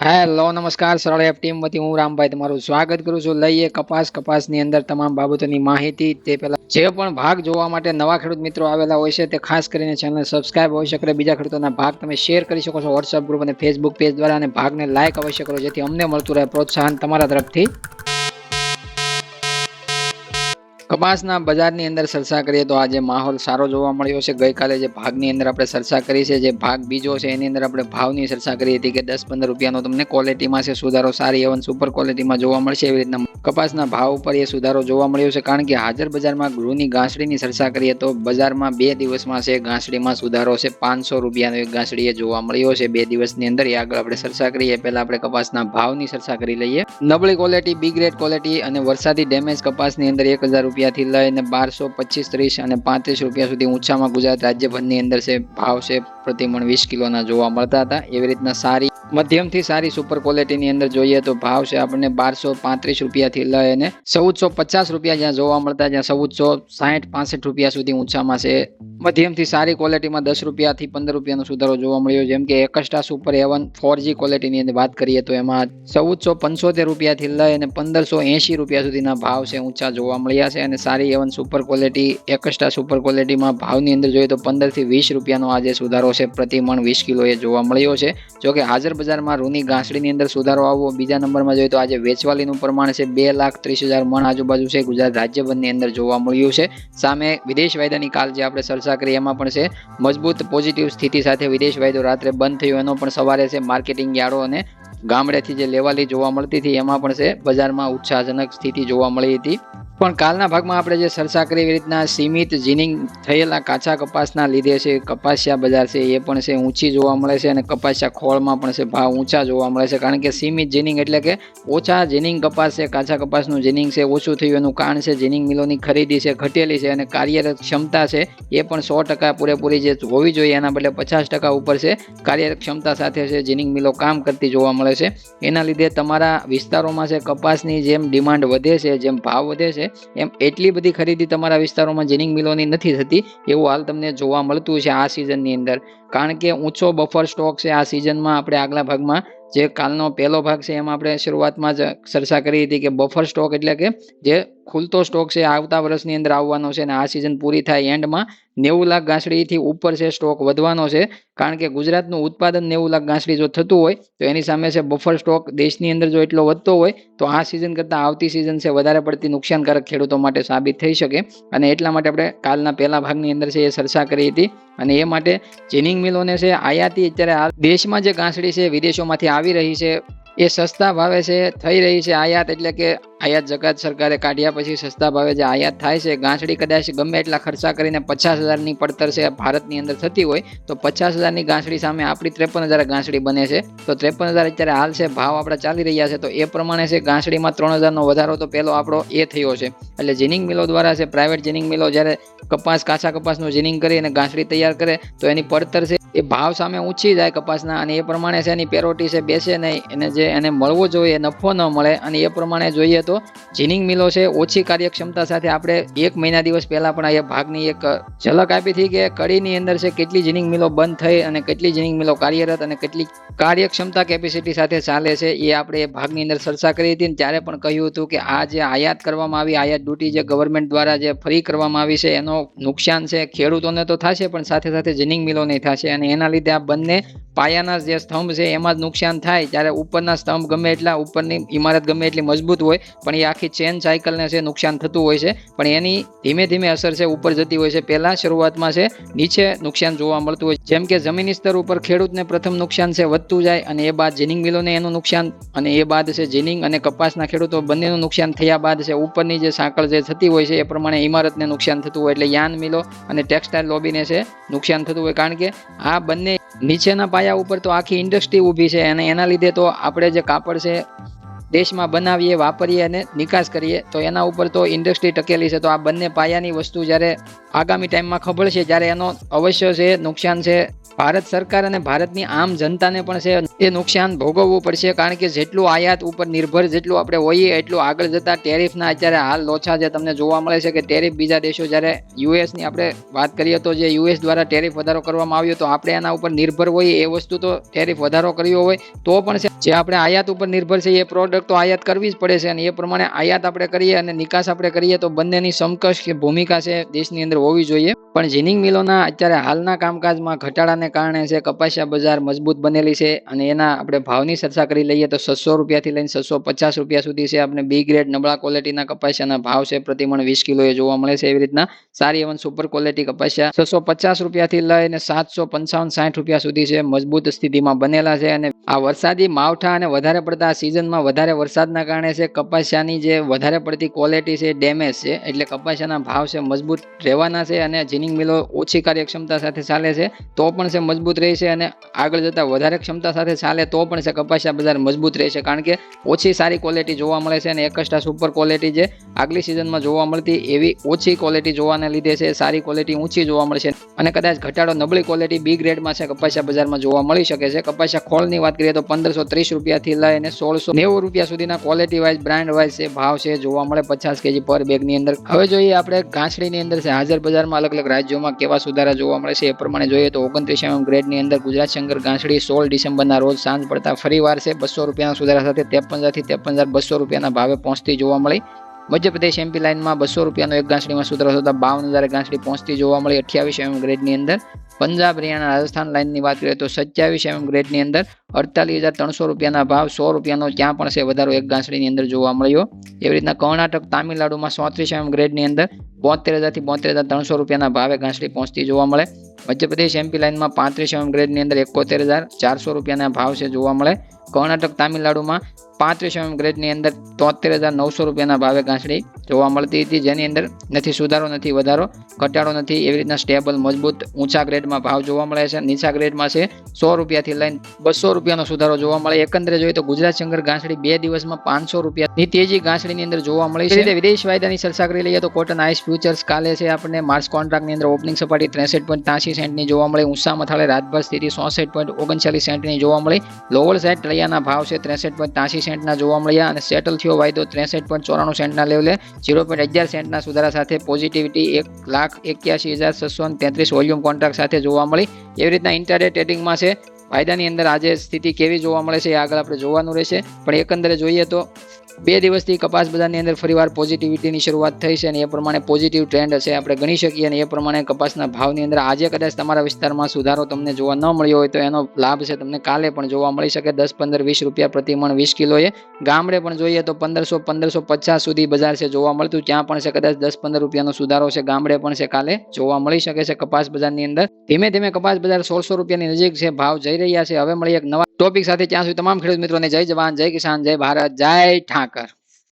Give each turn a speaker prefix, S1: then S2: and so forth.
S1: Hello નમસ્કાર સરળ app team વતી હું રામભાઈ તમારું સ્વાગત કરું છું. લઈએ કપાસની અંદર તમામ બાબતોની માહિતી. તે પહેલા જે પણ ભાગ જોવા માટે નવા ખેડૂત મિત્રો આવેલા હોય છે તે ખાસ કરીને ચેનલ સબસ્ક્રાઇબ હોઈ શકે, બીજા ખેડૂતોના ભાગ તમે શેર કરી શકો છો વોટ્સઅપ ગ્રુપ અને ફેસબુક પેજ દ્વારા, અને ભાગને લાઇક અવશ્ય કરો જેથી અમને મળતું રહે પ્રોત્સાહન તમારા તરફથી. કપાસના બજારની અંદર ચર્ચા કરીએ તો આજે માહોલ સારો જોવા મળ્યો છે. ગઈકાલે જે ભાગની અંદર આપણે ચર્ચા કરી છે, જે ભાગ બીજો છે એની અંદર આપણે ભાવની ચર્ચા કરી હતી કે 10-15 રૂપિયાનો તમને ક્વોલિટીમાં છે સુધારો, સારી એવન સુપર ક્વોલિટીમાં જોવા મળશે. એવી રીતના કપાસના ભાવ ઉપર એ સુધારો જોવા મળ્યો છે, કારણ કે હાજર બજારમાં ગૃહની ઘાસડીની ચર્ચા કરીએ તો બજારમાં 2 દિવસમાં છે ઘાસડીમાં સુધારો છે. 500 રૂપિયાનો એક ઘાસડી જોવા મળ્યો છે 2 દિવસની અંદર. એ આગળ આપણે ચર્ચા કરીએ પહેલા આપણે કપાસના ભાવની ચર્ચા કરી લઈએ. નબળી ક્વોલિટી, બી ગ્રેડ ક્વોલિટી અને વરસાદી ડેમેજ કપાસની અંદર 1000 રૂપિયાથી લઈને 1225, 30 અને 35 રૂપિયા સુધી ઊંચામાં ગુજરાત રાજ્યભરની અંદર છે ભાવ છે પ્રતિમણ 20 કિલોના જોવા મળતા હતા. એવી રીતના સારી મધ્યમથી સારી સુપર ક્વોલિટીની અંદર જોઈએ તો ભાવ છે આપણને 1235 રૂપિયાથી લઈને 1450 રૂપિયા જ્યાં જોવા મળતા, જ્યાં 1460-65 રૂપિયા સુધી ઊંચામાં છે. મધ્યમથી સારી ક્વોલિટીમાં 10 રૂપિયાથી 15 રૂપિયાનો સુધારો જોવા મળ્યો. જેમ કે એકસ્ટ્રા સુપર એવન 4G ક્વોલિટીની અંદર વાત કરીએ તો એમાં 1475 રૂપિયાથી લઈને 1580 રૂપિયા સુધીના ભાવ છે ઊંચા જોવા મળ્યા છે. અને સારી એવન સુપર ક્વોલિટી, એકસ્ટ્રા સુપર ક્વોલિટીમાં ભાવની અંદર જોઈએ તો 15 થી 20 રૂપિયાનો આજે સુધારો છે પ્રતિમણ 20 કિલો એ જોવા મળ્યો છે. જોકે હાજર બજારમાં રૂની ઘાસડીની અંદર સુધારો આવવો. બીજા નંબરમાં જોઈએ તો આજે વેચવાલીનું પ્રમાણ છે 2,30,000 મણ આજુબાજુ છે ગુજરાત રાજ્યભરની અંદર જોવા મળ્યું છે. સામે વિદેશ વાયદાની કાલ જે આપણે ચર્ચા કરી એમાં પણ છે મજબૂત પોઝિટિવ સ્થિતિ સાથે વિદેશ વાયદો રાત્રે બંધ થયો, એનો પણ સવારે છે માર્કેટિંગ યાર્ડો અને ગામડેથી જે લેવાલી જોવા મળતી હતી એમાં પણ છે બજારમાં ઉત્સાહજનક સ્થિતિ જોવા મળી હતી. પણ કાલના ભાગમાં આપણે જે ચર્ચા કરી એવી રીતના સીમિત જીનિંગ થયેલા કાચા કપાસના લીધે છે કપાસિયા બજાર છે એ પણ છે ઊંચી જોવા મળે છે, અને કપાસિયા ખોળમાં પણ છે ભાવ ઊંચા જોવા મળે છે. કારણ કે સીમિત જીનિંગ એટલે કે ઓછા જીનિંગ કપાસ છે, કાચા કપાસનું જીનિંગ છે ઓછું થયું. એનું કારણ છે જીનિંગ મિલોની ખરીદી છે ઘટેલી છે, અને કાર્યરત ક્ષમતા છે એ પણ 100% પૂરેપૂરી જે હોવી જોઈએ એના બદલે 50% ઉપર છે કાર્યરત ક્ષમતા સાથે છે જીનિંગ મિલો કામ કરતી જોવા મળે છે. એના લીધે તમારા વિસ્તારોમાં છે કપાસની જેમ ડિમાન્ડ વધે છે, જેમ ભાવ વધે છે એમ એટલી બધી ખરીદી તમારા વિસ્તારોમાં જીનિંગ મિલોની નથી થતી એવું હાલ તમને જોવા મળતું છે આ સિઝનની અંદર. કારણ કે ઊંચો બફર સ્ટોક છે આ સિઝનમાં. આપણે આગલા ભાગમાં જે કાલનો પહેલો ભાગ છે એમાં આપણે શરૂઆતમાં જ ચર્ચા કરી હતી કે બફર સ્ટોક એટલે કે જે ખુલતો સ્ટોક છે આવતા વર્ષની અંદર આવવાનો છે, અને આ સિઝન પૂરી થાય એન્ડમાં 90 લાખ ઘાસડીથી ઉપર છે સ્ટોક વધવાનો છે. કારણ કે ગુજરાતનું ઉત્પાદન 90 લાખ ઘાસડી જો થતું હોય તો એની સામે છે બફર સ્ટોક દેશની અંદર જો એટલો વધતો હોય તો આ સિઝન કરતાં આવતી સિઝન છે વધારે પડતી નુકસાનકારક ખેડૂતો માટે સાબિત થઈ શકે. અને એટલા માટે આપણે કાલના પહેલા ભાગની અંદર છે એ ચર્ચા કરી હતી. અને એ માટે જીનિંગ મિલોને છે આયાતી અત્યારે દેશમાં જે ઘાસડી છે વિદેશોમાંથી આવી રહી છે એ સસ્તા ભાવે છે થઈ રહી છે આયાત, એટલે કે આયાત જકાત સરકારે કાઢ્યા પછી સસ્તા ભાવે જે આયાત થાય છે ઘાસડી, કદાચ ગમે એટલા ખર્ચા કરીને 50,000ની પડતર છે ભારતની અંદર થતી હોય તો 50,000ની ઘાસડી સામે આપણી 53,000 ઘાસડી બને છે. તો 53,000 અત્યારે હાલ છે ભાવ આપણા ચાલી રહ્યા છે, તો એ પ્રમાણે છે ઘાસડીમાં 3,000નો વધારો તો પહેલો આપણો એ થયો છે. એટલે જીનિંગ મિલો દ્વારા છે પ્રાઇવેટ જીનિંગ મિલો જ્યારે કાચા કપાસનું જીનિંગ કરી અને ઘાસડી તૈયાર કરે તો એની પડતર છે એ ભાવ સામે ઊંચી જાય કપાસના, અને એ પ્રમાણે છે એની પેરોટી છે બેસે નહીં, એને જે એને મળવો જોઈએ નફો ન મળે. અને એ પ્રમાણે જોઈએ તો જીનિંગ મિલો છે ઓછી કાર્યક્ષમતા સાથે આપણે 1 મહિના દિવસ પહેલા પણ આ ભાગની એક ઝલક આપી હતી કે કડીની અંદર છે કેટલી જીનિંગ મિલો બંધ થઈ અને કેટલી જીનિંગ મિલો કાર્યરત અને કેટલી કાર્યક્ષમતા કેપેસિટી સાથે ચાલે છે એ આપણે એ ભાગની અંદર ચર્ચા કરી હતી. ત્યારે પણ કહ્યું હતું કે આ જે આયાત કરવામાં આવી, આયાત ડ્યુટી જે ગવર્મેન્ટ દ્વારા જે ફ્રી કરવામાં આવી છે એનો નુકસાન છે ખેડૂતોને તો થશે પણ સાથે સાથે જીનિંગ મિલોને થશે. અને એના લીધે આ બંને પાયાના જે સ્તંભ છે એમાં જ નુકસાન થાય. જ્યારે ઉપરના સ્તંભ ગમે એટલા, ઉપરની ઇમારત ગમે એટલી મજબૂત હોય પણ એ આખી ચેન સાયકલને છે નુકસાન થતું હોય છે, પણ એની ધીમે ધીમે અસર છે ઉપર જતી હોય છે. પહેલા શરૂઆતમાં છે નીચે નુકસાન જોવા મળતું હોય, જેમ કે જમીની સ્તર ઉપર ખેડૂતને પ્રથમ નુકસાન છે વધતું જાય, અને એ બાદ જીનિંગ મિલોને એનું નુકસાન, અને એ બાદ છે જીનિંગ અને કપાસના ખેડૂતો બંનેનું નુકસાન થયા બાદ છે ઉપરની જે સાંકળ જે થતી હોય છે એ પ્રમાણે ઇમારતને નુકસાન થતું હોય. એટલે યાન મિલો અને ટેક્સટાઇલ લોબીને છે નુકસાન થતું હોય, કારણ કે આ બંને નીચેના પાયા ઉપર તો આખી ઇન્ડસ્ટ્રી ઊભી છે, અને એના લીધે તો આપણે જે કાપડ છે દેશમાં બનાવીએ, વાપરીએ અને નિકાસ કરીએ તો એના ઉપર તો ઇન્ડસ્ટ્રી ટકેલી છે. તો આ બંને પાયાની વસ્તુ જ્યારે આગામી ટાઈમમાં ખબર છે જ્યારે એનો અવશ્ય છે નુકસાન છે ભારત સરકાર અને ભારતની આમ જનતાને પણ છે એ નુકસાન ભોગવવું પડશે. કારણ કે જેટલું આયાત ઉપર નિર્ભર જેટલું આપણે હોઈએ એટલું આગળ જતા ટેરિફના અત્યારે હાલ લોચા જે તમને જોવા મળે છે કે ટેરિફ બીજા દેશો જ્યારે યુએસની આપણે વાત કરીએ તો જે યુએસ દ્વારા ટેરિફ વધારો કરવામાં આવ્યો તો આપણે એના ઉપર નિર્ભર હોઈએ એ વસ્તુ તો ટેરિફ વધારો કર્યો હોય તો પણ છે જે આપણે આયાત ઉપર નિર્ભર છે એ પ્રોડક્ટ તો આયાત કરવી જ પડે છે અને એ પ્રમાણે આયાત આપણે કરીએ અને નિકાસ આપણે કરીએ તો બંનેની સમકક્ષ કે ભૂમિકા છે દેશની અંદર હોવી જોઈએ. પણ જીનિંગ મિલોના અત્યારે હાલના કામકાજમાં ઘટાડાને કારણે છે કપાસિયા બજાર મજબૂત બનેલી છે અને એના આપણે ભાવની ચર્ચા કરી લઈએ તો 600 રૂપિયાથી લઈને 650 રૂપિયા સુધી છે. આપણે બી ગ્રેડ નબળા ક્વોલિટીના કપાસિયાના ભાવ છે પ્રતિમણ 20 કિલો એ જોવા મળે છે. એવી રીતના સારી એવન સુપર ક્વોલિટી કપાસિયા 650 રૂપિયાથી લઈને 755-60 રૂપિયા સુધી છે મજબૂત સ્થિતિમાં બનેલા છે. અને આ વરસાદી માવઠા અને વધારે પડતા સિઝનમાં વધારે વરસાદના કારણે છે કપાસિયાની જે વધારે પડતી ક્વોલિટી છે ડેમેજ છે એટલે કપાસિયાના ભાવ છે મજબૂત રહેવાના છે અને જીનિંગ મિલો ઓછી કાર્યક્ષમતા સાથે ચાલે છે તો પણ છે મજબૂત રહે છે અને આગળ જતા વધારે ક્ષમતા સાથે ચાલે તો પણ છે કપાસિયા બજાર મજબૂત રહેશે. કારણ કે ઓછી સારી ક્વોલિટી જોવા મળે છે અને એકસ્ટ્રા સુપર ક્વોલિટી જે આગલી સિઝનમાં જોવા મળતી એવી ઓછી ક્વોલિટી જોવાને લીધે છે સારી ક્વોલિટી ઊંચી જોવા મળશે અને કદાચ ઘટાડો નબળી ક્વોલિટી બી ગ્રેડમાં છે કપાસિયા બજારમાં જોવા મળી શકે છે. કપાસિયા ખોળની વાત કરીએ તો 1530 રૂપિયાથી લઈને 1690 રૂપિયા સુધીના ક્વોલિટી વાઇઝ બ્રાન્ડ વાઇઝ છે ભાવ છે જોવા મળે 50 કેજી પર બેગની અંદર. હવે જોઈએ આપણે ઘાસડીની અંદર છે હાજર બજારમાં અલગ અલગ રાજ્યોમાં કેવા સુધારા જોવા મળે છે એ પ્રમાણે જોઈએ તો 29 mm ગ્રેડની અંદર ગુજરાત શંકર ઘાસડી 16 ડિસેમ્બરના રોજ સાંજ પડતા ફરીવાર છે 200 રૂપિયાના સુધારા સાથે 53,000 થી 53,200 રૂપિયાના ભાવે પહોંચતી જોવા મળી. મધ્યપ્રદેશ એમપી લાઇનમાં 200 રૂપિયાનો એક ઘાસડીમાં સુધારો થતા 52,000 ઘાસડી પહોંચતી જોવા મળી 28 mm ગ્રેડની અંદર. પંજાબ હરિયાણા રાજસ્થાન લાઇનની વાત કરીએ તો 27 mm ગ્રેડની અંદર 48,300 રૂપિયાના ભાવ 100 રૂપિયાનો ત્યાં પણ છે વધારો એક ઘાસડીની અંદર જોવા મળ્યો. એવી રીતના કર્ણાટક તામિલનાડુમાં 34 mm ગ્રેડની અંદર 72,000 થી 72,300 રૂપિયાના ભાવે ઘાસડી પહોંચતી જોવા મળે. મધ્યપ્રદેશ એમપી લાઇનમાં 35 mm ગ્રેડની અંદર 71,400 રૂપિયાના ભાવ છે જોવા મળે. કર્ણાટક તામિલનાડુમાં 35 mm ગ્રેડની અંદર 73,900 રૂપિયાના ભાવે ઘાસડી જોવા મળતી હતી જેની અંદર નથી સુધારો નથી વધારો ઘટાડો નથી એવી રીતના સ્ટેબલ મજબૂત ઊંચા ગ્રેડમાં ભાવ જોવા મળે છે. નીચા ગ્રેડમાં છે 100 રૂપિયાથી લઈને 200 રૂપિયાનો સુધારો જોવા મળે. એકંદરે જોઈએ તો ગુજરાત શંકર ઘાસડી 2 દિવસમાં 500 રૂપિયાની તેજી ઘાસડીની અંદર જોવા મળી છે. વિદેશ વાયદાની ચર્ચા કરી લઈએ તો કોટન આઈસ ફ્યુચર્સ કાલે છે આપણને માર્ચ કોન્ટ્રાક્ટની અંદર ઓપનિંગ સપાટી 63.83 સેન્ટની જોવા મળી. ઊંચા મથાળે રાતભર સ્થિતિ 64.39 સેન્ટની જોવા મળી. લોવર સાઇડ તળિયાના ભાવ છે 63.83 સેન્ટના જોવા મળ્યા અને સેટલ થયો વાયદો 63.94 સેન્ટના લેવલે 0.11 સેન્ટના સુધારા સાથે પોઝિટિવિટી 1,81,633 વોલ્યુમ કોન્ટ્રાક્ટ સાથે જોવા મળી. એવી રીતના ઇન્ટરડે ટ્રેડિંગમાં છે વાયદાની અંદર આજે સ્થિતિ કેવી જોવા મળે છે એ આગળ આપણે જોવાનું રહેશે. પણ એકંદરે જોઈએ તો 2 દિવસથી કપાસ બજારની અંદર ફરીવાર પોઝિટિવિટીની શરૂઆત થઈ છે અને એ પ્રમાણે પોઝિટિવ ટ્રેન્ડ છે આપણે ગણી શકીએ અને એ પ્રમાણે કપાસના ભાવની અંદર આજે કદાચ તમારા વિસ્તારમાં સુધારો તમને જોવા ન મળ્યો હોય તો એનો લાભ છે તમને કાલે પણ જોવા મળી શકે. 10, 15, 20 રૂપિયા પ્રતિમણ 20 કિલોએ. ગામડે પણ જોઈએ તો 1500-1550 સુધી બજાર છે જોવા મળતું ત્યાં પણ છે કદાચ 10-15 રૂપિયાનો સુધારો છે ગામડે પણ છે કાલે જોવા મળી શકે છે. કપાસ બજારની અંદર ધીમે ધીમે કપાસ બજાર 1600 રૂપિયાની નજીક છે ભાવ જઈ રહ્યા છે. હવે મળી એક નવા ટોપિક સાથે ત્યાં સુધી તમામ ખેડૂત મિત્રોને જય જવાન, જય કિસાન, જય ભારત, જય ઠાકર.